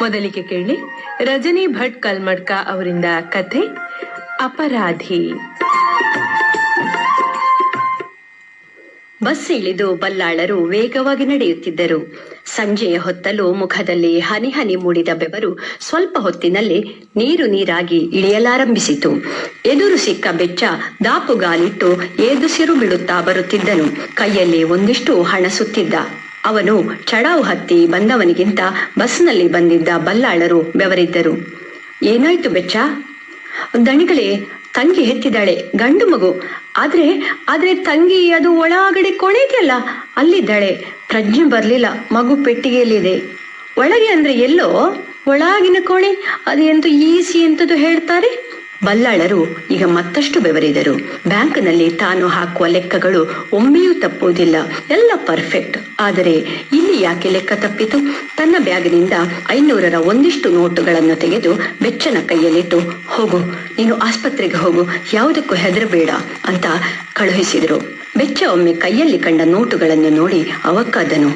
ಮೊದಲಿಗೆ ಕೇಳಿ ರಜನಿ ಭಟ್ ಕಲ್ಮಡ್ಕ ಅವರಿಂದ ಕಥೆ ಅಪರಾಧಿ. ಬಸ್ ಇಳಿದು ಬಲ್ಲಾಳರು ವೇಗವಾಗಿ ನಡೆಯುತ್ತಿದ್ದರು. ಸಂಜೆಯ ಹೊತ್ತಲು ಮುಖದಲ್ಲಿ ಹನಿ ಹನಿ ಮೂಡಿದ ಬೆವರು ಸ್ವಲ್ಪ ಹೊತ್ತಿನಲ್ಲಿ ನೀರು ನೀರಾಗಿ ಇಳಿಯಲಾರಂಭಿಸಿತು. ಎದುರು ಸಿಕ್ಕ ಬೆಚ್ಚ ದಾಪುಗಾಲಿಟ್ಟು ಏದುಸಿರು ಬಿಡುತ್ತಾ ಬರುತ್ತಿದ್ದನು. ಕೈಯಲ್ಲಿ ಒಂದಿಷ್ಟು ಹಣ ಸುತ್ತಿದ್ದ. ಅವನು ಚಡಾವು ಹತ್ತಿ ಬಂದವನಿಗಿಂತ ಬಸ್ನಲ್ಲಿ ಬಂದಿದ್ದ ಬಲ್ಲಾಳರು ಬೆವರಿದ್ದರು. ಏನಾಯ್ತು ಬೆಚ್ಚ? ದಣಿಗಳೇ, ತಂಗಿ ಹೆತ್ತಿದ್ದಾಳೆ, ಗಂಡು ಮಗು. ಆದ್ರೆ ತಂಗಿ ಅದು ಒಳಗಡೆ ಕೋಣೆ ಇದೆಯಲ್ಲ, ಅಲ್ಲಿದ್ದಾಳೆ. ಪ್ರಜ್ಞೆ ಬರ್ಲಿಲ್ಲ, ಮಗು ಪೆಟ್ಟಿಗೆಯಲ್ಲಿದೆ. ಒಳಗೆ ಅಂದ್ರೆ ಎಲ್ಲೋ? ಒಳಗಿನ ಕೋಣೆ, ಅದು ಎಂತೂ ಈಸಿ ಎಂತದು ಹೇಳ್ತಾರೆ. ಬಲ್ಲಾಳರು ಈಗ ಮತ್ತಷ್ಟು ಬೆವರಿದರು. ಬ್ಯಾಂಕ್ನಲ್ಲಿ ತಾನು ಹಾಕುವ ಲೆಕ್ಕಗಳು ಒಮ್ಮೆಯೂ ತಪ್ಪುವುದಿಲ್ಲ, ಎಲ್ಲ ಪರ್ಫೆಕ್ಟ್. ಆದರೆ ಇಲ್ಲಿ ಯಾಕೆ ಲೆಕ್ಕ ತಪ್ಪಿತು? ತನ್ನ ಬ್ಯಾಗಿನಿಂದ 500ರ ಒಂದಿಷ್ಟು ನೋಟುಗಳನ್ನು ತೆಗೆದು ಬೆಚ್ಚನ ಕೈಯಲ್ಲಿಟ್ಟು, ಹೋಗು, ನೀನು ಆಸ್ಪತ್ರೆಗೆ ಹೋಗು, ಯಾವುದಕ್ಕೂ ಹೆದರಬೇಡ ಅಂತ ಕಳುಹಿಸಿದರು. ಬೆಚ್ಚ ಒಮ್ಮೆ ಕೈಯಲ್ಲಿ ಕಂಡ ನೋಟುಗಳನ್ನು ನೋಡಿ ಅವಕ್ಕಾದನು.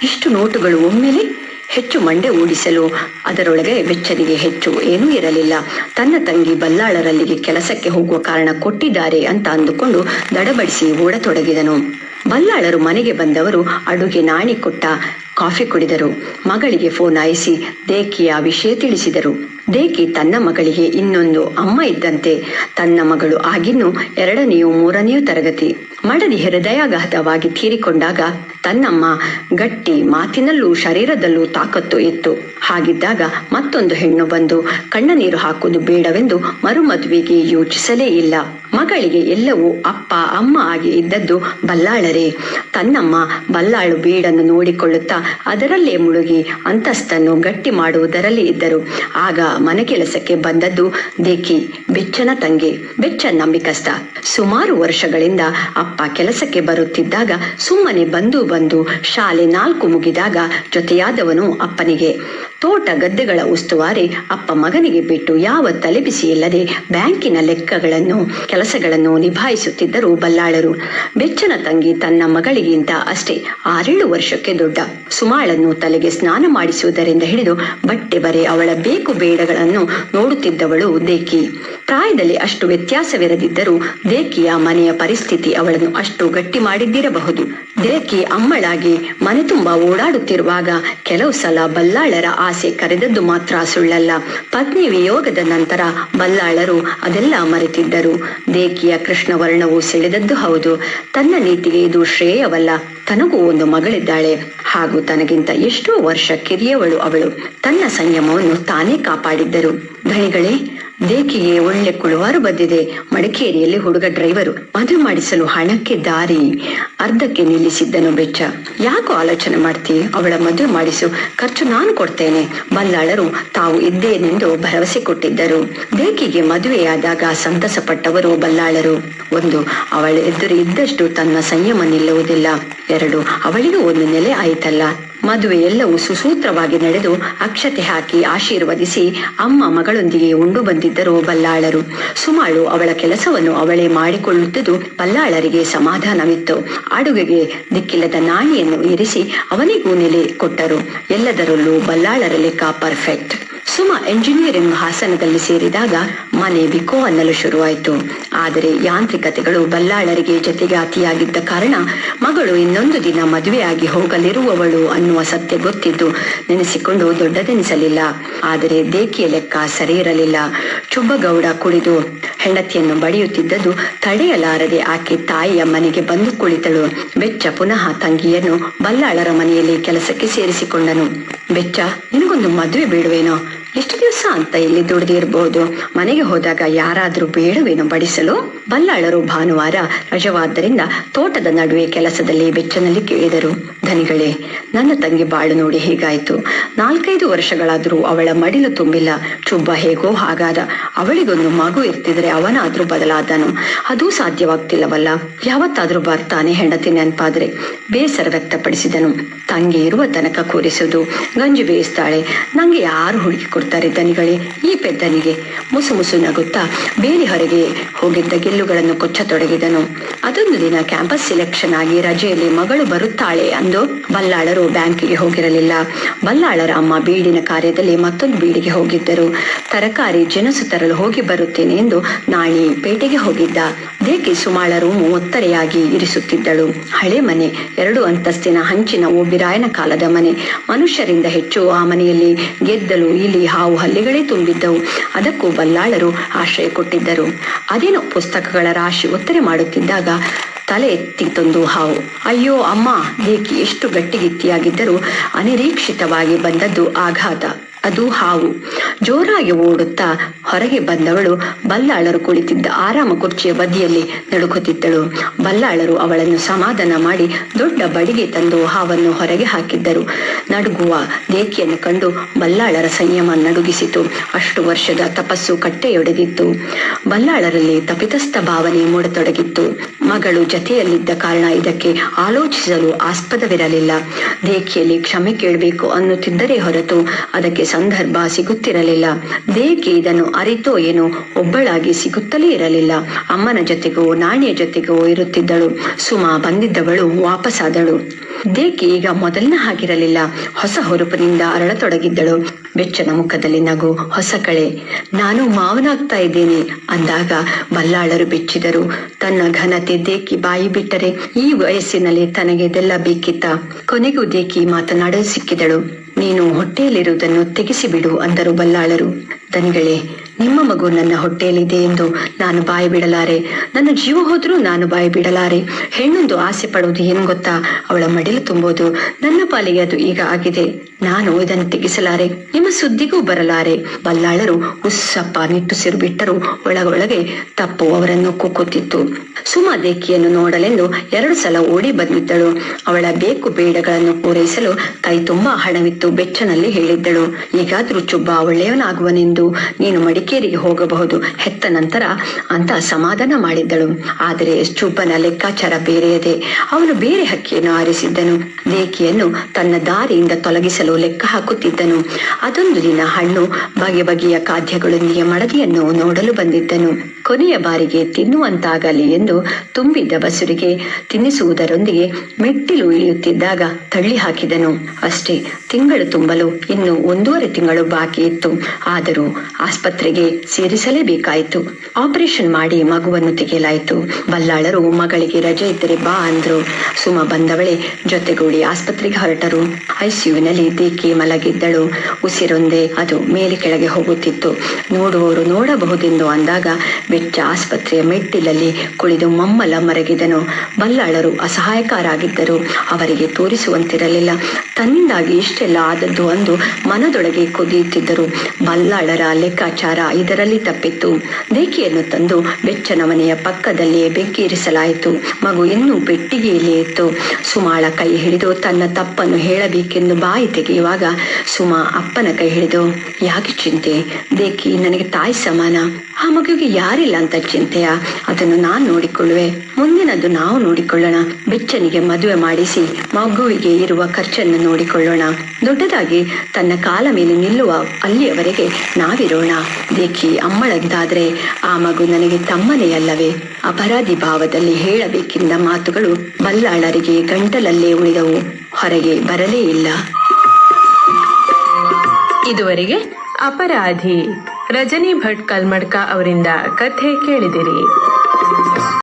ಇಷ್ಟು ನೋಟುಗಳು ಒಮ್ಮೆಲೆ? ಹೆಚ್ಚು ಮಂಡೆ ಊಡಿಸಲು ಅದರೊಳಗೆ ಬೆಚ್ಚನಿಗೆ ಹೆಚ್ಚು ಏನೂ ಇರಲಿಲ್ಲ. ತನ್ನ ತಂಗಿ ಬಲ್ಲಾಳರಲ್ಲಿಗೆ ಕೆಲಸಕ್ಕೆ ಹೋಗುವ ಕಾರಣ ಕೊಟ್ಟಿದ್ದಾರೆ ಅಂತ ಅಂದುಕೊಂಡು ದಡಬಡಿಸಿ ಓಡತೊಡಗಿದನು. ಬಲ್ಲಾಳರು ಮನೆಗೆ ಬಂದವರು ಅಡುಗೆ ನಾಣಿ ಕೊಟ್ಟ ಕಾಫಿ ಕುಡಿದರು. ಮಗಳಿಗೆ ಫೋನ್ ಆಯಿಸಿ ದೇಕಿಯ ವಿಷಯ ತಿಳಿಸಿದರು. ದೇಕಿ ತನ್ನ ಮಗಳಿಗೆ ಇನ್ನೊಂದು ಅಮ್ಮ ಇದ್ದಂತೆ. ತನ್ನ ಮಗಳು ಆಗಿನ್ನು 2ನೇಯೋ 3ನೇಯೋ ತರಗತಿ. ಮಡದಿ ಹೃದಯಾಘಾತವಾಗಿ ತೀರಿಕೊಂಡಾಗ ತನ್ನಮ್ಮ ಗಟ್ಟಿ, ಮಾತಿನಲ್ಲೂ ಶರೀರದಲ್ಲೂ ತಾಕತ್ತು ಇತ್ತು. ಹಾಗಿದ್ದಾಗ ಮತ್ತೊಂದು ಹೆಣ್ಣು ಬಂದು ಕಣ್ಣ ನೀರು ಹಾಕುವುದು ಬೇಡವೆಂದು ಮರುಮದುವೆಗೆ ಯೋಚಿಸಲೇ ಇಲ್ಲ. ಮಗಳಿಗೆ ಎಲ್ಲವೂ ಅಪ್ಪ ಅಮ್ಮ ಆಗಿ ಇದ್ದದ್ದು ಬಲ್ಲಾಳರೇ. ತನ್ನಮ್ಮ ಬಲ್ಲಾಳು ಬೀಡನ್ನು ನೋಡಿಕೊಳ್ಳುತ್ತಾ ಅದರಲ್ಲೇ ಮುಳುಗಿ ಅಂತಸ್ತನ್ನು ಗಟ್ಟಿ ಮಾಡುವುದರಲ್ಲಿ ಇದ್ದರು. ಆಗ ಮನೆ ಕೆಲಸಕ್ಕೆ ಬಂದದ್ದು ದೇಕಿ, ಬೆಚ್ಚನ ತಂಗಿ. ಬೆಚ್ಚ ನಂಬಿಕಸ್ತ. ಸುಮಾರು ವರ್ಷಗಳಿಂದ ಅಪ್ಪ ಕೆಲಸಕ್ಕೆ ಬರುತ್ತಿದ್ದಾಗ ಸುಮ್ಮನೆ ಬಂದು ಶಾಲೆ 4 ಮುಗಿದಾಗ ಜೊತೆಯಾದವನು ಅಪ್ಪನಿಗೆ. ತೋಟ ಗದ್ದೆಗಳ ಉಸ್ತುವಾರಿ ಅಪ್ಪ ಮಗನಿಗೆ ಬಿಟ್ಟು ಯಾವ ತಲೆಬಿಸಿ ಇಲ್ಲದೆ ಬ್ಯಾಂಕಿನ ಲೆಕ್ಕಗಳನ್ನು ಕೆಲಸಗಳನ್ನು ನಿಭಾಯಿಸುತ್ತಿದ್ದರು ಬಲ್ಲಾಳರು. ಬೆಚ್ಚನ ತಂಗಿ ತನ್ನ ಮಗಳಿಗಿಂತ ಅಷ್ಟೇ 6-7 ವರ್ಷಕ್ಕೆ ದೊಡ್ಡ. ಸುಮಾಳನ್ನು ತಲೆಗೆ ಸ್ನಾನ ಮಾಡಿಸುವುದರಿಂದ ಹಿಡಿದು ಬಟ್ಟೆ ಬರೆ ಅವಳ ಬೇಕು ಬೇಡಗಳನ್ನು ನೋಡುತ್ತಿದ್ದವಳು ದೇಕಿ. ಪ್ರಾಯದಲ್ಲಿ ಅಷ್ಟು ವ್ಯತ್ಯಾಸವಿರದಿದ್ದರೂ ದೇಕಿಯ ಮನೆಯ ಪರಿಸ್ಥಿತಿ ಅವಳನ್ನು ಅಷ್ಟು ಗಟ್ಟಿ ಮಾಡಿದ್ದಿರಬಹುದು. ದೇಕಿ ಅಮ್ಮಳಾಗಿ ಮನೆ ತುಂಬ ಓಡಾಡುತ್ತಿರುವಾಗ ಕೆಲವು ಸಲ ಬಲ್ಲಾಳರ ಆಸೆ ಕರೆದದ್ದು ಮಾತ್ರ ಸುಳ್ಳಲ್ಲ. ಪತ್ನಿ ವಿಯೋಗದ ನಂತರ ಬಲ್ಲಾಳರು ಅದೆಲ್ಲ ಮರೆತಿದ್ದರು. ದೇಕಿಯ ಕೃಷ್ಣವರ್ಣವು ಸೆಳೆದದ್ದು ಹೌದು. ತನ್ನ ನೀತಿಗೆ ಇದು ಶ್ರೇಯವಲ್ಲ. ತನಗೂ ಒಂದು ಮಗಳಿದ್ದಾಳೆ, ಹಾಗೂ ತನಗಿಂತ ಎಷ್ಟೋ ವರ್ಷ ಕಿರಿಯವಳು ಅವಳು. ತನ್ನ ಸಂಯಮವನ್ನು ತಾನೇ ಕಾಪಾಡಿದ್ದರು. ಧಣಿಗಳೇ, ದೇಕಿಗೆ ಒಳ್ಳೆ ಕುಳುವಾರು ಬಂದಿದೆ. ಮಡಿಕೇರಿಯಲ್ಲಿ ಹುಡುಗ ಡ್ರೈವರು. ಮದುವೆ ಮಾಡಿಸಲು ಹಣಕ್ಕೆ ದಾರಿ ಅರ್ಧಕ್ಕೆ ನಿಲ್ಲಿಸಿದ್ದನು ಬೆಚ್ಚ. ಯಾಕೋ ಆಲೋಚನೆ ಮಾಡ್ತಿ? ಅವಳ ಮದುವೆ ಮಾಡಿಸು, ಖರ್ಚು ನಾನು ಕೊಡ್ತೇನೆ. ಬಲ್ಲಾಳರು ತಾವು ಇದ್ದೇನೆಂದು ಭರವಸೆ ಕೊಟ್ಟಿದ್ದರು. ದೇಕಿಗೆ ಮದುವೆಯಾದಾಗ ಸಂತಸ ಪಟ್ಟವರು ಬಲ್ಲಾಳರು. 1, ಅವಳ ಎದುರು ಇದ್ದಷ್ಟು ತನ್ನ ಸಂಯಮ ನಿಲ್ಲುವುದಿಲ್ಲ. 2, ಅವಳಿಗೂ ಒಂದು ನೆಲೆ ಆಯಿತಲ್ಲ. ಮದುವೆ ಎಲ್ಲವೂ ಸುಸೂತ್ರವಾಗಿ ನಡೆದು ಅಕ್ಷತೆ ಹಾಕಿ ಆಶೀರ್ವದಿಸಿ ಅಮ್ಮ ಮಗಳೊಂದಿಗೆ ಉಂಡು ಬಂದಿದ್ದರು ಬಲ್ಲಾಳರು. ಸುಮಾಳು ಅವಳ ಕೆಲಸವನ್ನು ಅವಳೇ ಮಾಡಿಕೊಳ್ಳುತ್ತಿದ್ದು ಬಲ್ಲಾಳರಿಗೆ ಸಮಾಧಾನವಿತ್ತು. ಅಡುಗೆಗೆ ದಿಕ್ಕಿಲ್ಲದ ನಾಣಿಯನ್ನು ಇರಿಸಿ ಅವನಿಗೂ ನೆಲೆ ಕೊಟ್ಟರು. ಎಲ್ಲದರಲ್ಲೂ ಬಲ್ಲಾಳರ ಲೆಕ್ಕ ಪರ್ಫೆಕ್ಟ್. ಸುಮಾ ಎಂಜಿನಿಯರಿಂಗ್ ಹಾಸನದಲ್ಲಿ ಸೇರಿದಾಗ ಮನೆ ಬಿಕೋ ಅನ್ನಲು ಶುರುವಾಯಿತು. ಆದರೆ ಯಾಂತ್ರಿಕತೆಗಳು ಬಲ್ಲಾಳರಿಗೆ ಜೊತೆಗೆ ಅತಿಯಾಗಿದ್ದ ಕಾರಣ ಮಗಳು ಇನ್ನೊಂದು ದಿನ ಮದುವೆಯಾಗಿ ಹೋಗಲಿರುವವಳು ಅನ್ನುವ ಸತ್ಯ ಗೊತ್ತಿದ್ದು ನೆನೆಸಿಕೊಂಡು ದೊಡ್ಡದೆನಿಸಲಿಲ್ಲ. ಆದರೆ ದೇಕಿಯ ಲೆಕ್ಕ ಸರಿ ಇರಲಿಲ್ಲ. ಚುಬ್ಬಗೌಡ ಕುಡಿದು ಹೆಂಡತಿಯನ್ನು ಬಡಿಯುತ್ತಿದ್ದದ್ದು ತಡೆಯಲಾರದೆ ಆಕೆ ತಾಯಿಯ ಮನೆಗೆ ಬಂದು ಕುಳಿತಳು. ಬೆಚ್ಚ ಪುನಃ ತಂಗಿಯನ್ನು ಬಲ್ಲಾಳರ ಮನೆಯಲ್ಲಿ ಕೆಲಸಕ್ಕೆ ಸೇರಿಸಿಕೊಂಡನು. ಬೆಚ್ಚ, ನಿನಗೊಂದು ಮದುವೆ ಬೇಡವೇನೋ? ಎಷ್ಟು ದಿವಸ ಅಂತ ಇಲ್ಲಿ ದುಡಿದಿರಬಹುದು. ಮನೆಗೆ ಹೋದಾಗ ಯಾರಾದ್ರೂ ಬೇಡವೇನೋ ಬಡಿಸಲು? ಬಲ್ಲಾಳರು ಭಾನುವಾರ ರಜವಾದ್ದರಿಂದ ತೋಟದ ನಡುವೆ ಕೆಲಸದಲ್ಲಿ ಬೆಚ್ಚನಲ್ಲಿ ಕೇಳಿದರು. ಧನಿಗಳೇ, ನನ್ನ ತಂಗಿ ಬಾಳು ನೋಡಿ ಹೀಗಾಯ್ತು. 4-5 ವರ್ಷಗಳಾದ್ರೂ ಅವಳ ಮಡಿಲು ತುಂಬಿಲ್ಲ. ಚುಬ್ಬ ಹೇಗೋ ಹಾಗಾದ. ಅವಳಿಗೊಂದು ಮಗು ಇರ್ತಿದ್ರೆ ಅವನಾದ್ರೂ ಬದಲಾದನು. ಅದೂ ಸಾಧ್ಯವಾಗ್ತಿಲ್ಲವಲ್ಲ. ಯಾವತ್ತಾದ್ರೂ ಬರ್ತಾನೆ ಹೆಂಡತಿ ನೆನಪಾದ್ರೆ? ಬೇಸರ ವ್ಯಕ್ತಪಡಿಸಿದನು. ತಂಗಿ ಇರುವ ತನಕ ಕೂರಿಸುವುದು, ಗಂಜಿ ಬೇಯಿಸ್ತಾಳೆ, ನಂಗೆ ಯಾರು ಹುಡುಕಿ ಕೊಡ್ತಾರೆ ದನಿಗಳೇ ಈ ಪೆದ್ದನಿಗೆ. ಮುಸು ಮುಸು ನಗುತ್ತಾ ಬೇಲಿ ಹೊರಗೆ ಹೋಗಿದ್ದ ಗೆಲ್ಲುಗಳನ್ನು ಕೊಚ್ಚತೊಡಗಿದನು. ಅದೊಂದು ದಿನ ಕ್ಯಾಂಪಸ್ ಸಿಲೆಕ್ಷನ್ ಆಗಿ ರಜೆಯಲ್ಲಿ ಮಗಳು ಬರುತ್ತಾಳೆ ಅಂದು ಬಲ್ಲಾಳರು ಬ್ಯಾಂಕಿಗೆ ಹೋಗಿರಲಿಲ್ಲ. ಬಲ್ಲಾಳರ ಅಮ್ಮ ಬೀಡಿನ ಕಾರ್ಯದಲ್ಲಿ ಮತ್ತೊಂದು ಬೀಡಿಗೆ ಹೋಗಿದ್ದರು. ತರಕಾರಿ ಜನಸು ತರಲು ಹೋಗಿ ಬರುತ್ತೇನೆ ಎಂದು ನಾಣಿ ಪೇಟೆಗೆ ಹೋಗಿದ್ದ. ದೇಕಿ ಸುಮಾಳ ರೂಮು ಒತ್ತರೆಯಾಗಿ ಇರಿಸುತ್ತಿದ್ದಳು. ಹಳೆ ಮನೆ, 2 ಅಂತಸ್ತಿನ ಹಂಚಿನ ಓಬಿರಾಯನ ಕಾಲದ ಮನೆ. ಮನುಷ್ಯರಿಂದ ಹೆಚ್ಚು ಆ ಮನೆಯಲ್ಲಿ ಗೆದ್ದಲು, ಇಲಿ, ಹಾವು, ಹಲ್ಲಿಗಳೇ ತುಂಬಿದ್ದವು. ಅದಕ್ಕೂ ಬಲ್ಲಾಳರು ಆಶ್ರಯ ಕೊಟ್ಟಿದ್ದರು. ಅದೇನೋ ಪುಸ್ತಕಗಳ ರಾಶಿ ಒತ್ತರೆ ಮಾಡುತ್ತಿದ್ದಾಗ ತಲೆ ಎತ್ತಿತ್ತೊಂದು ಹಾವು. ಅಯ್ಯೋ ಅಮ್ಮ! ದೇಕಿ ಎಷ್ಟು ಗಟ್ಟಿಗಿತ್ತಿಯಾಗಿದ್ದರೂ ಅನಿರೀಕ್ಷಿತವಾಗಿ ಬಂದದ್ದು ಆಘಾತ. ಅದು ಹಾವು. ಜೋರಾಗಿ ಓಡುತ್ತಾ ಹೊರಗೆ ಬಂದವಳು ಬಲ್ಲಾಳರು ಕುಳಿತಿದ್ದ ಆರಾಮ ಕುರ್ಚಿಯ ಬದಿಯಲ್ಲಿ ನಡುಕುತ್ತಿದ್ದಳು. ಬಲ್ಲಾಳರು ಅವಳನ್ನು ಸಮಾಧಾನ ಮಾಡಿ ದೊಡ್ಡ ಬಡಿಗೆ ತಂದು ಹಾವನ್ನು ಹೊರಗೆ ಹಾಕಿದ್ದರು. ನಡುಗುವ ದೇಕಿಯನ್ನು ಕಂಡು ಬಲ್ಲಾಳರ ಸಂಯಮ ನಡುಗಿಸಿತು. ಅಷ್ಟು ವರ್ಷದ ತಪಸ್ಸು ಕಟ್ಟೆಯೊಡೆದಿತ್ತು. ಬಲ್ಲಾಳರಲ್ಲಿ ತಪಿತಸ್ಥ ಭಾವನೆ ಮೂಡತೊಡಗಿತ್ತು. ಮಗಳು ಜತೆಯಲ್ಲಿದ್ದ ಕಾರಣ ಇದಕ್ಕೆ ಆಲೋಚಿಸಲು ಆಸ್ಪದವಿರಲಿಲ್ಲ. ದೇಕಿಯಲ್ಲಿ ಕ್ಷಮೆ ಕೇಳಬೇಕು ಅನ್ನುತ್ತಿದ್ದರೆ ಹೊರತು ಅದಕ್ಕೆ ಸಂದರ್ಭ ಸಿಗುತ್ತಿರಲಿಲ್ಲ. ದೇಕಿ ಇದನ್ನು ಅರಿತೋ ಏನೋ ಒಬ್ಬಳಾಗಿ ಸಿಗುತ್ತಲೇ ಇರಲಿಲ್ಲ. ಅಮ್ಮನ ಜೊತೆಗೋ ನಾಣಿಯ ಜೊತೆಗೋ ಇರುತ್ತಿದ್ದಳು. ಸುಮಾ ಬಂದಿದ್ದವಳು ವಾಪಸ್ಸಾದಳು. ದೇಕಿ ಈಗ ಮೊದಲಿನ ಹಾಗಿರಲಿಲ್ಲ. ಹೊಸ ಹುರುಪಿನಿಂದ ಅರಳತೊಡಗಿದ್ದಳು. ಬೆಚ್ಚನ ಮುಖದಲ್ಲಿ ನಗು, ಹೊಸ ಕಳೆ. ನಾನು ಮಾವನಾಗ್ತಾ ಇದ್ದೇನೆ ಅಂದಾಗ ಬಲ್ಲಾಳರು ಬೆಚ್ಚಿದರು. ತನ್ನ ಘನತೆ ದೇಕಿ ಬಾಯಿ ಬಿಟ್ಟರೆ ಈ ವಯಸ್ಸಿನಲ್ಲಿ ತನಗೆ ಇದೆಲ್ಲ ಬೇಕಿತ್ತ? ಕೊನೆಗೂ ದೇಕಿ ಮಾತನಾಡಲು ಸಿಕ್ಕಿದಳು. ನೀನು ಹೊಟ್ಟೆಯಲ್ಲಿರುವುದನ್ನು ತೆಗೆಸಿಬಿಡು ಅಂದರು ಬಲ್ಲಾಳರು. ದನಿಗಳೇ, ನಿಮ್ಮ ಮಗು ನನ್ನ ಹೊಟ್ಟೆಯಲ್ಲಿದೆ ಎಂದು ನಾನು ಬಾಯಿ ಬಿಡಲಾರೆ. ನನ್ನ ಜೀವ ಹೋದ್ರೂ ನಾನು ಬಾಯಿ ಬಿಡಲಾರೆ. ಹೆಣ್ಣೊಂದು ಆಸೆ ಪಡುವುದು ಏನು ಗೊತ್ತಾ? ಅವಳ ಮಡಿಲು ತುಂಬೋದು. ನನ್ನ ಪಾಲಿಗೆ ಅದು ಈಗ ಆಗಿದೆ. ನಾನು ಇದನ್ನು ತೆಗೆಸಲಾರೆ. ನಿಮ್ಮ ಸುದ್ದಿಗೂ ಬರಲಾರೆ. ಬಲ್ಲಾಳರು ಉಸ್ಸಪ್ಪ ನಿಟ್ಟುಸಿರು ಬಿಟ್ಟರು. ಒಳಗೊಳಗೆ ತಪ್ಪು ಅವರನ್ನು ಕುಕ್ಕುತ್ತಿತ್ತು. ಸುಮಾ ದೇಕಿಯನ್ನು ನೋಡಲೆಂದು 2 ಸಲ ಓಡಿ ಬಂದಿದ್ದಳು. ಅವಳ ಬೇಕು ಬೇಡಗಳನ್ನು ಪೂರೈಸಲು ಕೈ ತುಂಬಾ ಹಣವಿತ್ತು. ಬೆಚ್ಚನಲ್ಲಿ ಹೇಳಿದ್ದಳು, ಈಗಾದ್ರೂ ಚುಬ್ಬ ಒಳ್ಳೆಯವನಾಗುವನೆಂದು ನೀನು ಮಡಿಕೇರಿಗೆ ಹೋಗಬಹುದು, ಹೆತ್ತ ನಂತರ ಅಂತ ಸಮಾಧಾನ ಮಾಡಿದ್ದಳು. ಆದರೆ ಚುಬ್ಬನ ಲೆಕ್ಕಾಚಾರ ಬೇರೆಯದೇ. ಅವನು ಬೇರೆ ಹಕ್ಕಿಯನ್ನು ಆರಿಸಿದ್ದನು. ದೇಕಿಯನ್ನು ತನ್ನ ದಾರಿಯಿಂದ ತೊಲಗಿಸಲು ಲೆಕ್ಕ ಹಾಕುತ್ತಿದ್ದನು. ಅದೊಂದು ದಿನ ಹಣ್ಣು, ಬಗೆ ಬಗೆಯ ಖಾದ್ಯಗಳೊಂದಿಗೆ ಮಡದಿಯನ್ನು ನೋಡಲು ಬಂದಿದ್ದನು. ಕೊನೆಯ ಬಾರಿಗೆ ತಿನ್ನುವಂತಾಗಲಿ ಎಂದು ತುಂಬಿದ್ದ ಬಸುರಿಗೆ ತಿನ್ನಿಸುವುದರೊಂದಿಗೆ ಮೆಟ್ಟಿಲು ಇಳಿಯುತ್ತಿದ್ದಾಗ ತಳ್ಳಿ ಹಾಕಿದನು. ಅಷ್ಟೇ, ತಿಂಗಳು ತುಂಬಲು ಇನ್ನು 1.5 ತಿಂಗಳು ಬಾಕಿ ಇತ್ತು. ಆದರೂ ಆಸ್ಪತ್ರೆಗೆ ಸೇರಿಸಲೇಬೇಕಾಯಿತು. ಆಪರೇಷನ್ ಮಾಡಿ ಮಗುವನ್ನು ತೆಗೆಯಲಾಯಿತು. ಬಲ್ಲಾಳರು ಮಗಳಿಗೆ ರಜೆ ಇದ್ದರೆ ಬಾ ಅಂದ್ರು. ಸುಮ ಬಂದವಳೆ ಜೊತೆಗೂಡಿ ಆಸ್ಪತ್ರೆಗೆ ಹೊರಟರು. ಐಸಿಯುವಿನಲ್ಲಿ ದೇಕಿ ಮಲಗಿದ್ದಳು. ಉಸಿರೊಂದೇ ಅದು ಮೇಲೆ ಕೆಳಗೆ ಹೋಗುತ್ತಿತ್ತು. ನೋಡುವವರು ನೋಡಬಹುದೆಂದು ಅಂದಾಗ ಬೆಚ್ಚ ಆಸ್ಪತ್ರೆಯ ಮೆಟ್ಟಿಲಲ್ಲಿ ಕುಳಿದು ಮಮ್ಮಲ ಮರಗಿದನು. ಬಲ್ಲಾಳರು ಅಸಹಾಯಕರಾಗಿದ್ದರು. ಅವರಿಗೆ ತೋರಿಸುವಂತಿರಲಿಲ್ಲ. ತನ್ನಿಂದಾಗಿ ಇಷ್ಟೆಲ್ಲ ಆದದ್ದು ಅಂದು ಮನದೊಳಗೆ ಕುದಿಯುತ್ತಿದ್ದರು. ಬಲ್ಲಾಳರ ಲೆಕ್ಕಾಚಾರ ಇದರಲ್ಲಿ ತಪ್ಪಿತ್ತು. ದೇಕಿಯನ್ನು ತಂದು ಬೆಚ್ಚನ ಮನೆಯ ಪಕ್ಕದಲ್ಲಿಯೇ ಬೆಂಕಿ ಇರಿಸಲಾಯಿತು. ಮಗು ಇನ್ನೂ ಪೆಟ್ಟಿಗೆಯಲ್ಲೇ ಇತ್ತು. ಸುಮಾಳ ಕೈ ಹಿಡಿದು ತನ್ನ ತಪ್ಪನ್ನು ಹೇಳಬೇಕೆಂದು ಬಾಯಿ ತೆಗೆಯುವಾಗ ಸುಮಾ ಅಪ್ಪನ ಕೈ ಹಿಡಿದು, ಯಾಕೆ ಚಿಂತೆ? ದೇಕಿ ನನಗೆ ತಾಯಿ ಸಮಾನ. ಆ ಮಗುವಿಗೆ ಯಾರಿಲ್ಲ ಅಂತ ಚಿಂತೆಯ? ಅದನ್ನು ನಾನು ನೋಡಿಕೊಳ್ಳುವೆ. ಮುಂದಿನದ್ದು ನಾವು ನೋಡಿಕೊಳ್ಳೋಣ. ಬೆಚ್ಚನಿಗೆ ಮದುವೆ ಮಾಡಿಸಿ ಮಗುವಿಗೆ ಇರುವ ಖರ್ಚನ್ನು ನೋಡಿಕೊಳ್ಳೋಣ. ದೊಡ್ಡದಾಗಿ ತನ್ನ ಕಾಲ ಮೇಲೆ ನಿಲ್ಲುವ ಅಲ್ಲಿಯವರೆಗೆ ನಾವಿರೋಣ. ದೇಕಿ ಅಮ್ಮಳದ್ದಾದ್ರೆ ಆ ಮಗು ನನಗೆ ತಮ್ಮನೇ ಅಲ್ಲವೇ? ಅಪರಾಧಿ ಭಾವದಲ್ಲಿ ಹೇಳಬೇಕೆಂದ ಮಾತುಗಳು ಬಲ್ಲಾಳರಿಗೆ ಗಂಟಲಲ್ಲೇ ಉಳಿದವು. ಹೊರಗೆ ಬರಲೇ ಇಲ್ಲ. ಇದುವರೆಗೆ ಅಪರಾಧಿ ರಜನಿ ಭಟ್ ಕಲ್ಮಡ್ಕ ಅವರಿಂದ ಕಥೆ ಕೇಳಿದಿರಿ.